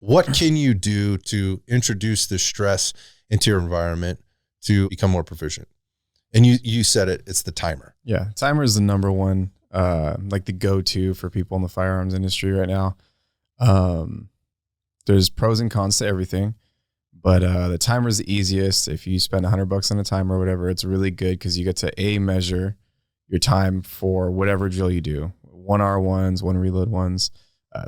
What can you do to introduce the stress into your environment to become more proficient? And you said it's the timer. Yeah. Timer is the number one, like the go-to for people in the firearms industry right now. There's pros and cons to everything, but the timer is the easiest. If you spend $100 on a timer or whatever, it's really good because you get to measure your time for whatever drill you do. 1 R1s, 1 reload 1s,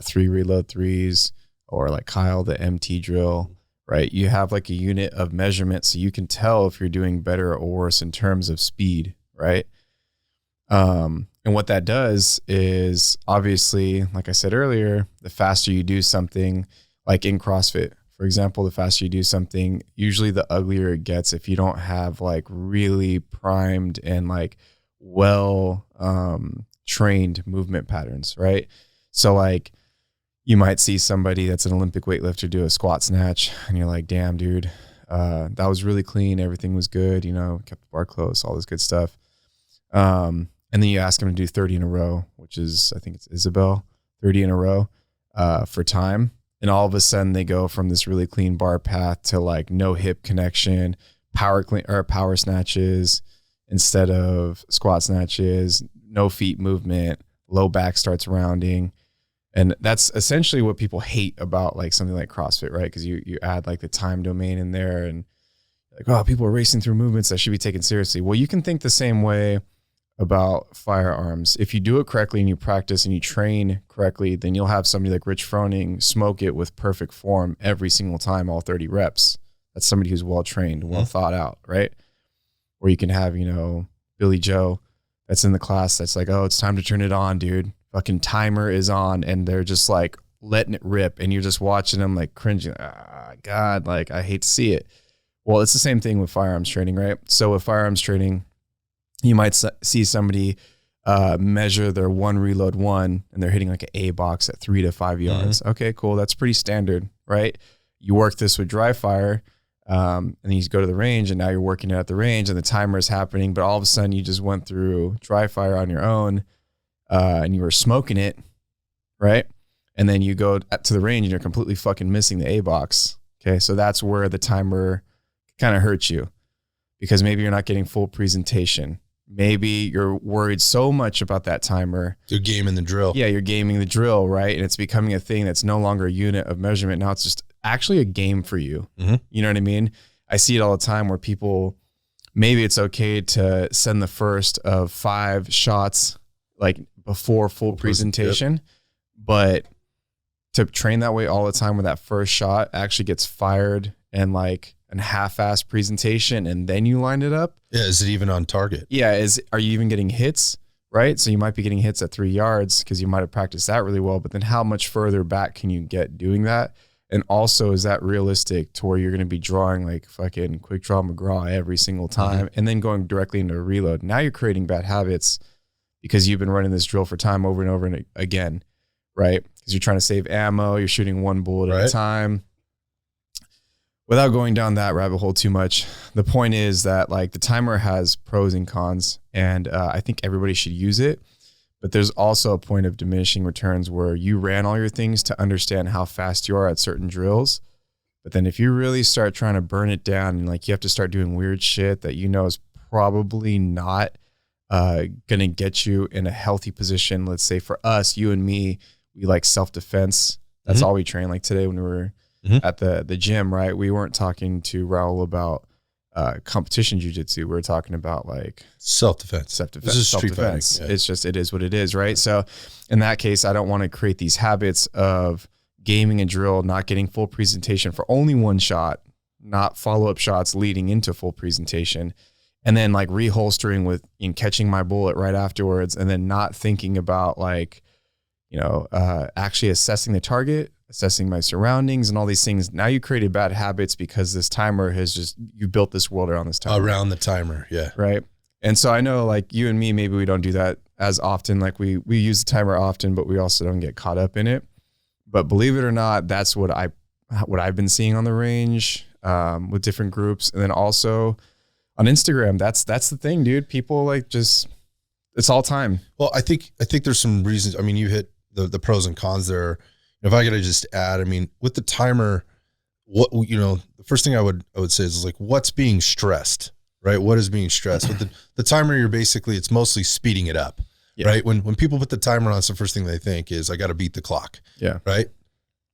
3 reload 3s, or like Kyle, the MT drill, right? You have like a unit of measurement so you can tell if you're doing better or worse in terms of speed, right? And what that does is obviously, like I said earlier, the faster you do something, like in CrossFit, for example, the faster you do something, usually the uglier it gets if you don't have like really primed and like well trained movement patterns, right? So like you might see somebody that's an Olympic weightlifter do a squat snatch and you're like, damn, dude, that was really clean. Everything was good, kept the bar close, all this good stuff. And then you ask them to do 30 in a row, which is, I think it's Isabel, 30 in a row for time. And all of a sudden they go from this really clean bar path to like no hip connection, power snatches instead of squat snatches, no feet movement, low back starts rounding. And that's essentially what people hate about like something like CrossFit, right? Because you add like the time domain in there and like, oh, people are racing through movements that should be taken seriously. Well, you can think the same way about firearms. If you do it correctly and you practice and you train correctly, then you'll have somebody like Rich Froning smoke it with perfect form every single time, all 30 reps. That's somebody who's well-trained, well thought out, right? Or you can have, Billy Joe that's in the class that's like, oh, it's time to turn it on, dude. Fucking timer is on. And they're just like letting it rip. And you're just watching them like cringing. Ah, God, like I hate to see it. Well, it's the same thing with firearms training, right? So with firearms training, you might see somebody measure their 1 reload 1 and they're hitting like an A box at 3 to 5 yards. Mm-hmm. Okay, cool. That's pretty standard, right? You work this with dry fire and then you go to the range and now you're working it at the range and the timer is happening, but all of a sudden you just went through dry fire on your own and you were smoking it, right? And then you go to the range and you're completely fucking missing the A box. Okay, so that's where the timer kind of hurts you because maybe you're not getting full presentation. Maybe you're worried so much about that timer. You're gaming the drill. Yeah, you're gaming the drill, right? And it's becoming a thing that's no longer a unit of measurement. Now it's just actually a game for you. Mm-hmm. You know what I mean? I see it all the time where people, maybe it's okay to send the first of 5 shots like before full presentation, but to train that way all the time where that first shot actually gets fired and like a half-assed presentation and then you line it up. Yeah, is it even on target? Yeah, are you even getting hits, right? So you might be getting hits at 3 yards because you might have practiced that really well, but then how much further back can you get doing that? And also, is that realistic to where you're going to be drawing like fucking quick draw McGraw every single time and then going directly into a reload? Now you're creating bad habits because you've been running this drill for time over and over and again, right? Because you're trying to save ammo, you're shooting 1 bullet at a time. Without going down that rabbit hole too much, the point is that like the timer has pros and cons, and I think everybody should use it. But there's also a point of diminishing returns where you ran all your things to understand how fast you are at certain drills. But then if you really start trying to burn it down and like you have to start doing weird shit that is probably not going to get you in a healthy position. Let's say for us, you and me, we like self-defense. That's all we train. Like today when we were at the gym, right? We weren't talking to Raul about competition jiu-jitsu. We were talking about like self-defense. This is self-defense. Yeah. It's just, it is what it is, right? So in that case, I don't want to create these habits of gaming a drill, not getting full presentation for only 1 shot, not follow-up shots leading into full presentation, and then like reholstering in catching my bullet right afterwards, and then not thinking about like, actually assessing the target, assessing my surroundings and all these things. Now you created bad habits because this timer you built this world around this timer. Around the timer, yeah. Right. And so I know like you and me, maybe we don't do that as often. Like we use the timer often, but we also don't get caught up in it. But believe it or not, that's what I've been seeing on the range with different groups. And then also on Instagram, that's the thing, dude. People like it's all time. Well, I think there's some reasons. I mean, you hit the pros and cons there. If I got to just add, I mean, with the timer, the first thing I would say is like, what's being stressed, right? What is being stressed? With the timer, it's mostly speeding it up, right? When people put the timer on, it's the first thing they think is I got to beat the clock, right?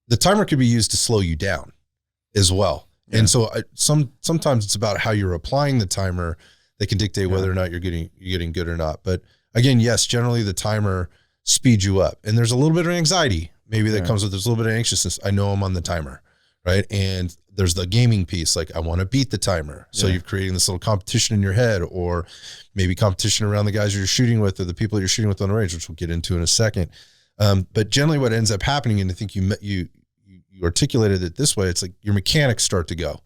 The timer could be used to slow you down as well. Yeah. And so sometimes it's about how you're applying the timer that can dictate whether or not you're getting good or not. But again, yes, generally the timer speeds you up, and there's a little bit of anxiety maybe that comes with, there's a little bit of anxiousness. I know I'm on the timer, right? And there's the gaming piece, like I want to beat the timer. So you're creating this little competition in your head, or maybe competition around the guys you're shooting with or the people you're shooting with on the range, which we'll get into in a second. But generally what ends up happening, and I think you articulated it this way, it's like your mechanics start to go,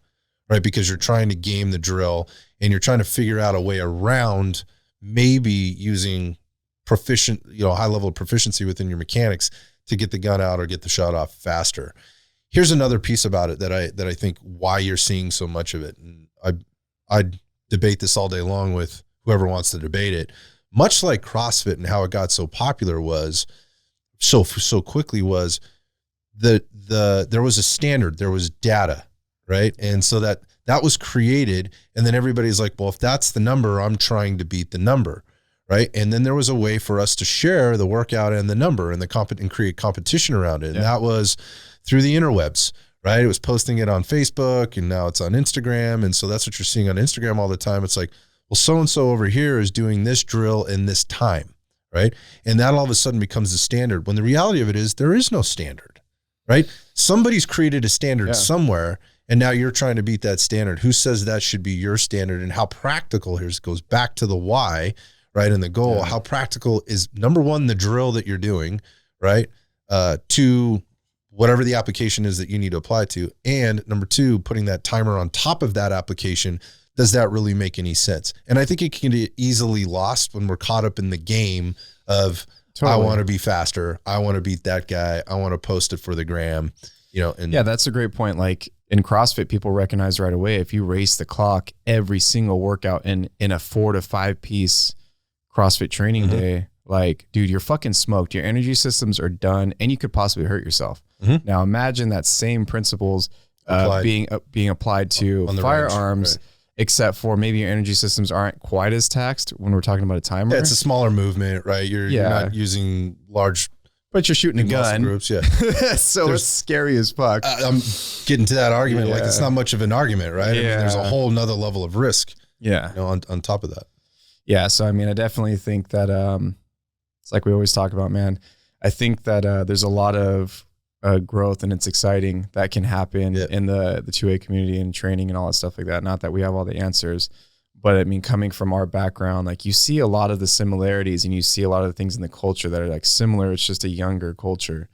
right? Because you're trying to game the drill and you're trying to figure out a way around maybe using high level of proficiency within your mechanics to get the gun out or get the shot off faster. Here's another piece about it that I think why you're seeing so much of it. And I debate this all day long with whoever wants to debate it. Much like CrossFit and how it got so popular was so quickly was there was a standard, there was data, right? And so that was created, and then everybody's like, well, if that's the number, I'm trying to beat the number, right? And then there was a way for us to share the workout and the number and create competition around it. And that was through the interwebs, right? It was posting it on Facebook, and now it's on Instagram. And so that's what you're seeing on Instagram all the time. It's like, well, so-and-so over here is doing this drill in this time, right? And that all of a sudden becomes the standard, when the reality of it is there is no standard, right? Somebody's created a standard somewhere, and now you're trying to beat that standard. Who says that should be your standard? And how practical, here goes back to the why, right? And the goal, how practical is, number one, the drill that you're doing, right? To whatever the application is that you need to apply to. And number two, putting that timer on top of that application. Does that really make any sense? And I think it can get easily lost when we're caught up in the game of, I want to be faster. I want to beat that guy. I want to post it for the gram, and that's a great point. Like in CrossFit, people recognize right away, if you race the clock every single workout in a 4 to 5 piece CrossFit training day, like, dude, you're fucking smoked. Your energy systems are done, and you could possibly hurt yourself. Now imagine that same principles being applied to firearms, except for maybe your energy systems aren't quite as taxed when we're talking about a timer. Yeah, it's a smaller movement, right? You're not using large, but you're shooting a gun groups. So it's scary as fuck. I'm getting to that argument. Like, it's not much of an argument, right? I mean, there's a whole nother level of risk. On top of that. Yeah. So, I mean, I definitely think that, it's like we always talk about, man. I think that there's a lot of growth, and it's exciting that can happen in the 2A community and training and all that stuff like that. Not that we have all the answers, but I mean, coming from our background, like, you see a lot of the similarities, and you see a lot of the things in the culture that are like similar. It's just a younger culture,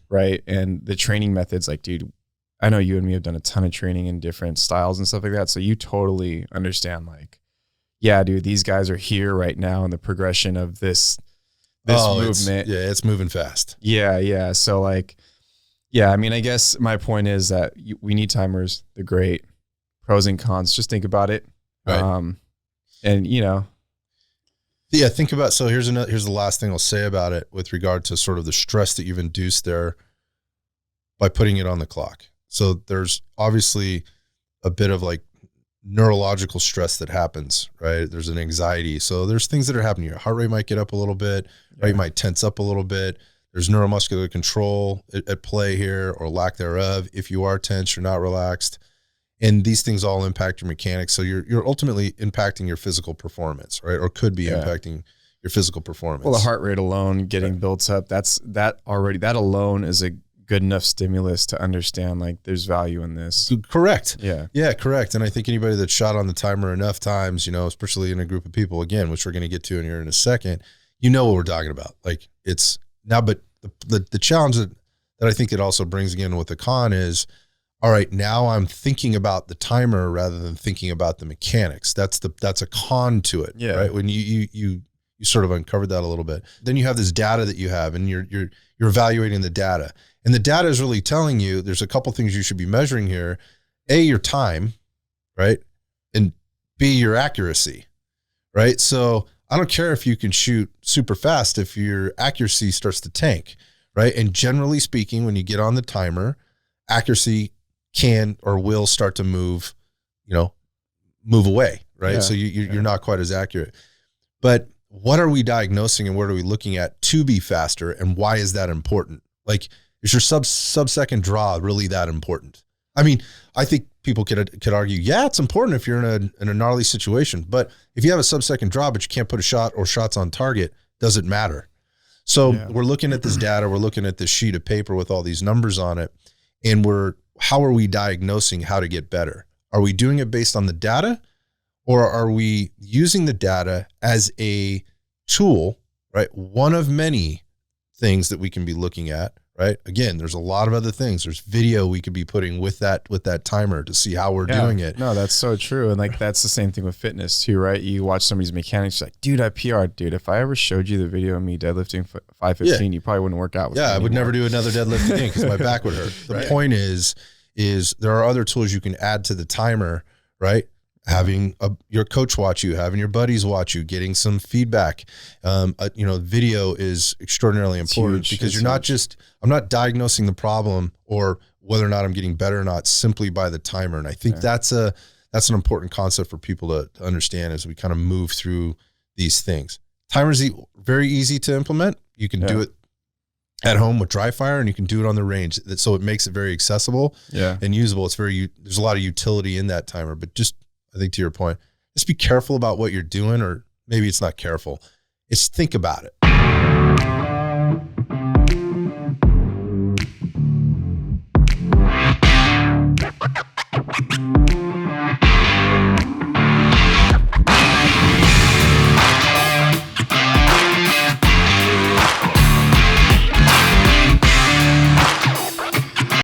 right? And the training methods, like, dude, I know you and me have done a ton of training in different styles and stuff like that. So you totally understand, like, yeah, dude, these guys are here right now in the progression of this movement. It's moving fast. Yeah. So, like, I mean, I guess my point is that we need timers. They're great. Pros and cons. Just think about it. Right. And think about, so here's the last thing I'll say about it with regard to sort of the stress that you've induced there by putting it on the clock. So there's obviously a bit of like neurological stress that happens, right? There's an anxiety. So there's things that are happening. Your heart rate might get up a little bit, right? You might tense up a little bit. There's neuromuscular control at play here, or lack thereof. If you are tense, you're not relaxed. And these things all impact your mechanics. So you're ultimately impacting your physical performance, right? Or could be impacting your physical performance. Well, the heart rate alone getting built up, that alone is a good enough stimulus to understand, like, there's value in this. Correct. Yeah, correct. And I think anybody that's shot on the timer enough times, especially in a group of people, again, which we're going to get to in here in a second, what we're talking about. Like, it's now, but the challenge that I think it also brings, again, with the con is, all right, now I'm thinking about the timer rather than thinking about the mechanics. That's a con to it, right? When you sort of uncovered that a little bit. Then you have this data that you have, and you're evaluating the data, and the data is really telling you there's a couple things you should be measuring here. A, your time, right? And B, your accuracy, right? So I don't care if you can shoot super fast if your accuracy starts to tank, right? And generally speaking, when you get on the timer, accuracy can or will start to move away, right? Yeah. So you're not quite as accurate. But what are we diagnosing and what are we looking at to be faster, and why is that important? Like, is your sub-second draw really that important? I mean, I think people could argue, yeah, it's important if you're in a gnarly situation. But if you have a sub-second draw, but you can't put a shot or shots on target, does it matter? So we're looking at this data, we're looking at this sheet of paper with all these numbers on it, and how are we diagnosing how to get better? Are we doing it based on the data, or are we using the data as a tool, right? One of many things that we can be looking at, right? Again, there's a lot of other things. There's video we could be putting with that timer to see how we're doing it. No, that's so true. And like, that's the same thing with fitness too, right? You watch somebody's mechanics, like, dude, I PR'd. Dude, if I ever showed you the video of me deadlifting 515, you probably wouldn't work out with me I anymore. would never do another deadlift again because my back would hurt. The point is there are other tools you can add to the timer, right? Having your coach watch you, having your buddies watch you, getting some feedback. Video is extraordinarily important because I'm not diagnosing the problem or whether or not I'm getting better or not simply by the timer. And I think that's an important concept for people to understand as we kind of move through these things. Timers very easy to implement. You can do it at home with dry fire, and you can do it on the range. So it makes it very accessible and usable. There's a lot of utility in that timer, but I think to your point, just be careful about what you're doing, or maybe it's not careful. It's think about it.